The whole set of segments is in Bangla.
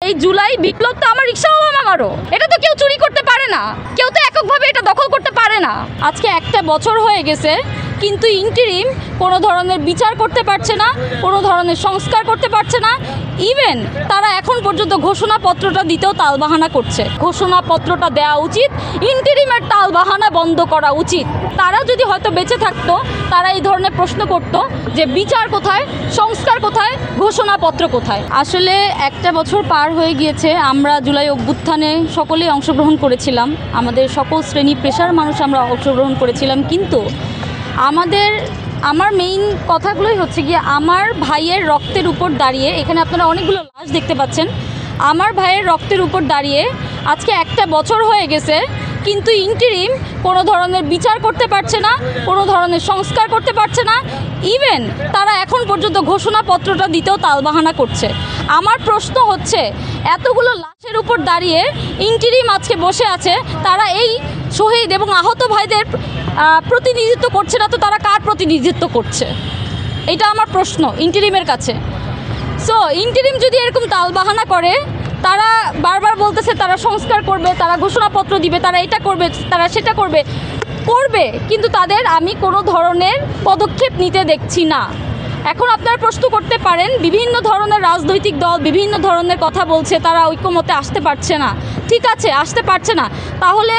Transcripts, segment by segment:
এই জুলাই বিপ্লব তো আমার রিকশাওয়ালা মামারও, এটা তো কেউ চুরি করতে পারে না, কেউ তো এককভাবে এটা দখল করতে পারে না। আজকে একটা বছর হয়ে গেছে, কিন্তু ইন্টারিম কোনো ধরনের বিচার করতে পারছে না, কোনো ধরনের সংস্কার করতে পারছে না। ইভেন তারা এখন পর্যন্ত ঘোষণাপত্রটা দিতেও তালবাহানা করছে। ঘোষণাপত্রটা দেওয়া উচিত, ইন্টারিমের তালবাহানা বন্ধ করা উচিত। তারা যদি হয়তো বেঁচে থাকতো, তারা এই ধরনের প্রশ্ন করত যে বিচার কোথায়, সংস্কার কোথায়, ঘোষণাপত্র কোথায়। আসলে একটা বছর পার হয়ে গিয়েছে, আমরা জুলাই অভ্যুত্থানে সকলেই অংশগ্রহণ করেছিলাম, আমাদের সকল শ্রেণী পেশার মানুষ আমরা অংশগ্রহণ করেছিলাম। কিন্তু আমার মেইন কথাগুলোই হচ্ছে গিয়ে আমার ভাইয়ের রক্তের উপর দাঁড়িয়ে, এখানে আপনারা অনেকগুলো লাশ দেখতে পাচ্ছেন, আমার ভাইয়ের রক্তের উপর দাঁড়িয়ে আজকে একটা বছর হয়ে গেছে, কিন্তু ইন্টারিম কোনো ধরনের বিচার করতে পারছে না, কোনো ধরনের সংস্কার করতে পারছে না। ইভেন তারা এখন পর্যন্ত ঘোষণাপত্রটা দিতেও তালবাহানা করছে। আমার প্রশ্ন হচ্ছে, এতগুলো লাশের উপর দাঁড়িয়ে ইন্টারিম আজকে বসে আছে, তারা এই শহীদ এবং আহত ভাইদের প্রতিনিধিত্ব করছে না, তো তারা কার প্রতিনিধিত্ব করছে? এটা আমার প্রশ্ন ইন্টারিমের কাছে। সো ইন্টারিম যদি এরকম তালবাহানা করে, তারা বারবার বলতেছে তারা সংস্কার করবে, তারা ঘোষণাপত্র দিবে, তারা এটা করবে, তারা সেটা করবে, কিন্তু তাদের আমি কোনো ধরনের পদক্ষেপ নিতে দেখছি না। এখন আপনারা প্রশ্ন করতে পারেন, বিভিন্ন ধরনের রাজনৈতিক দল বিভিন্ন ধরনের কথা বলছে, তারা ঐক্যমতে আসতে পারছে না। ঠিক আছে, আসতে পারছে না, তাহলে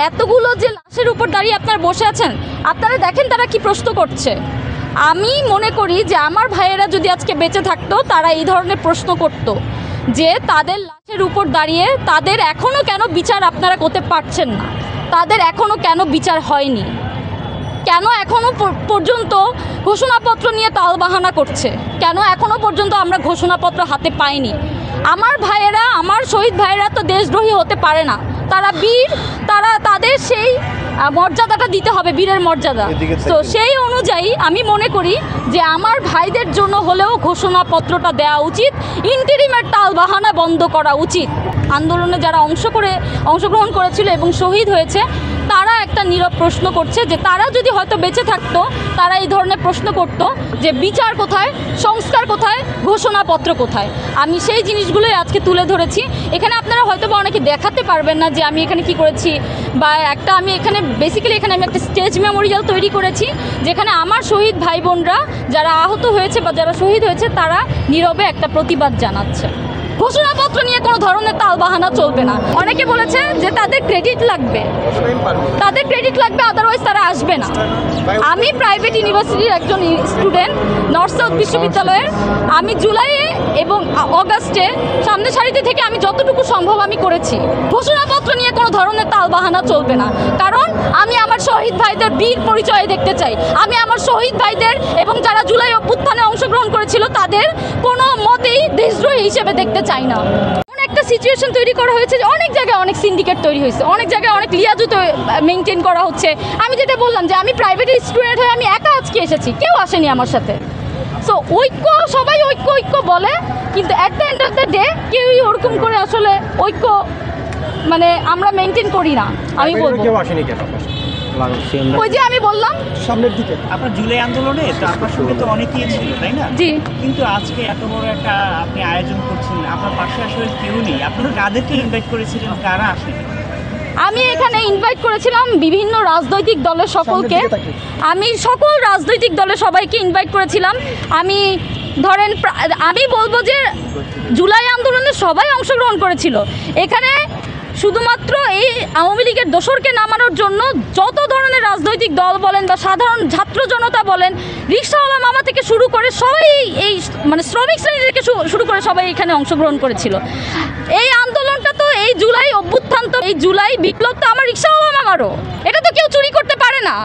এতগুলো যে লাশের উপর দাঁড়িয়ে আপনারা বসে আছেন, আপনারা দেখেন তারা কি প্রশ্ন করছে। আমি মনে করি যে আমার ভাইয়েরা যদি আজকে বেঁচে থাকতো, তারা এই ধরনের প্রশ্ন করতো যে তাদের লাশের উপর দাঁড়িয়ে তাদের এখনও কেন বিচার আপনারা করতে পারছেন না, তাদের এখনও কেন বিচার হয়নি, কেন এখনও পর্যন্ত ঘোষণাপত্র নিয়ে তালবাহানা করছে, কেন এখনও পর্যন্ত আমরা ঘোষণাপত্র হাতে পাইনি। আমার ভাইয়েরা, আমার শহীদ ভাইয়েরা তো দেশদ্রোহী হতে পারে না, তারা বীর, তাদের সেই মর্যাদাটা দিতে হবে, বীরের মর্যাদা। তো সেই অনুযায়ী আমি মনে করি যে আমার ভাইদের জন্য হলেও ঘোষণাপত্রটা দেওয়া উচিত, ইন্টারিমের তালবাহানা বন্ধ করা উচিত। আন্দোলনে যারা অংশগ্রহণ করেছিল এবং শহীদ হয়েছে, তারা একটা নীরব প্রশ্ন করছে যে তারা যদি হয়তো বেঁচে থাকতো, তারা এই ধরনের প্রশ্ন করত যে বিচার কোথায়, সংস্কার কোথায়, ঘোষণাপত্র কোথায়। আমি সেই জিনিসগুলোই আজকে তুলে ধরেছি। এখানে আপনারা হয়তো বা অনেকে দেখাতে পারবেন না যে আমি এখানে কি করেছি, বা আমি এখানে বেসিক্যালি আমি একটা স্টেজ মেমোরিয়াল তৈরি করেছি, যেখানে আমার শহীদ ভাই বোনরা যারা আহত হয়েছে বা যারা শহীদ হয়েছে, তারা নীরবে একটা প্রতিবাদ জানাচ্ছে। ঘোষণাপত্র নিয়ে কোনো ধরনের তালবাহানা চলবে না। অনেকে বলেছে যে তাদের ক্রেডিট লাগবে, আদারওয়াইজ তারা আসবে না। আমি প্রাইভেট ইউনিভার্সিটির একজন স্টুডেন্ট, নর্থ সাউথ বিশ্ববিদ্যালয়ের। আমি জুলাইয়ে এবং অগাস্টে সামনের সারিতে থেকে আমি যতটুকু সম্ভব আমি করেছি। ঘোষণাপত্র নিয়ে কোনো ধরনের তালবাহানা চলবে না, কারণ আমি আমার শহীদ ভাইদের বীর পরিচয় দেখতে চাই। আমি আমার শহীদ ভাইদের এবং যারা জুলাই অভ্যুত্থানে অংশগ্রহণ করেছিল, তাদের কোনো মতেই দেশদ্রোহী হিসেবে দেখতে চাই না। একটা সিচুয়েশন তৈরি করা হয়েছে যে অনেক জায়গায় অনেক সিন্ডিকেট তৈরি হয়েছে, অনেক জায়গায় অনেক লিয়াজুত মেনটেন করা হচ্ছে। আমি যেটা বললাম যে আমি প্রাইভেট স্টুডেন্ট হয়ে আমি একা আজকে এসেছি, কেউ আসেনি আমার সাথে। সো সবাই ঐক্য বলে, কিন্তু at the end of the day কেউই ওরকম করে আসলে ঐক্য আমরা মেনটেন করি না। আমি বলবো ওই যে আমি বললাম সামনের দিকে আপনার জুলাই আন্দোলনে তো আপনার সঙ্গে তো অনেকেই ছিল, তাই না? জি। কিন্তু আজকে এত বড় একটা আপনি আয়োজন করছেন, আপনার পাশে আসলে কেউ নেই। আপনারা কাদেরকে ইনভাইট করেছিলেন, কারা আসেনি? আমি এখানে ইনভাইট করেছিলাম বিভিন্ন রাজনৈতিক দলের সকলকে, আমি সকল রাজনৈতিক দলের সবাইকে ইনভাইট করেছিলাম। আমি বলবো যে জুলাই আন্দোলনে সবাই অংশগ্রহণ করেছিল। এখানে শুধুমাত্র এই আওয়ামী লীগের দোসরকে নামানোর জন্য যত ধরনের রাজনৈতিক দল বলেন বা সাধারণ ছাত্র জনতা বলেন, রিকশাওয়ালা মামা থেকে শুরু করে সবাই, এই শ্রমিক শ্রেণী থেকে শুরু করে সবাই এখানে অংশগ্রহণ করেছিল। এই আন্দোলনটা তো, এই জুলাই অভ্যুত্থান তো, এই জুলাই বিপ্লব তো আমার রিকশাওয়ালা মামারও, এটা তো কেউ চুরি করতে পারে না,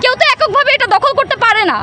কেউ তো এককভাবে এটা দখল করতে পারে না।